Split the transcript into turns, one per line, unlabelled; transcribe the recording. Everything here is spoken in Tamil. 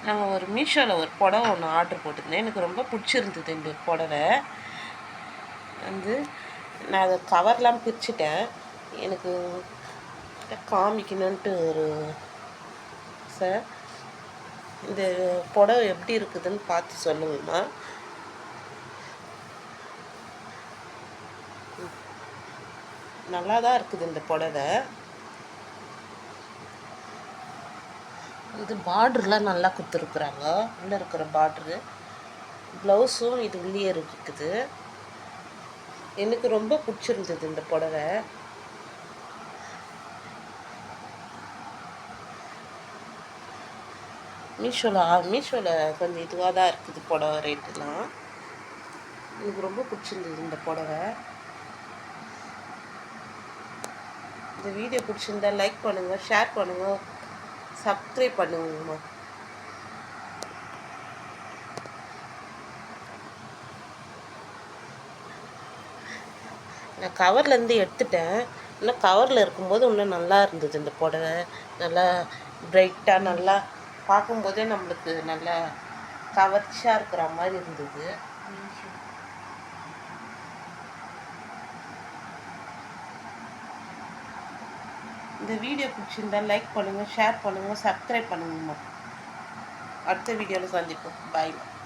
நாங்கள் ஒரு மீஷோவில் ஒரு புடவை ஒன்று ஆர்டர் போட்டிருந்தேன். எனக்கு ரொம்ப பிடிச்சிருந்தது இந்த புடவை. வந்து நான் அதை கவர்லாம் பிரிச்சுட்டேன். எனக்கு காமிக்கணுன்ட்டு ஒரு சார், இந்த புடவை எப்படி இருக்குதுன்னு பார்த்து சொல்லுங்கம்மா. நல்லா தான் இருக்குது இந்த புடவை. இது பார்டர்லாம் நல்லா கொடுத்துருக்குறாங்க. உள்ளே இருக்கிற பார்ட்ரு, ப்ளவுஸும் இது உள்ளே இருக்குது. எனக்கு ரொம்ப பிடிச்சிருந்தது இந்த புடவை. மீஷோவில் கொஞ்சம் இதுவாக தான் இருக்குது புடவை ரேட்டுலாம். எனக்கு ரொம்ப பிடிச்சிருந்தது இந்த புடவை. இந்த வீடியோ பிடிச்சிருந்தா லைக் பண்ணுங்கள், ஷேர் பண்ணுங்கள், சப்ஸ்கிரைப் பண்ணுங்கம்மா. நான் கவர்லேருந்து எடுத்துட்டேன். இன்னும் கவரில் இருக்கும்போது இன்னும் நல்லா இருந்தது இந்த புடவை. நல்லா பிரைட்டாக, நல்லா பார்க்கும்போதே நம்மளுக்கு நல்லா கவர்ச்சியாக இருக்கிற மாதிரி இருந்தது. இந்த வீடியோ பிடிச்சிருந்தா லைக் பண்ணுங்கள், ஷேர் பண்ணுங்கள், சப்ஸ்கிரைப் பண்ணுங்கம்மா. அடுத்த வீடியோவில் சந்திப்போம். பாய்.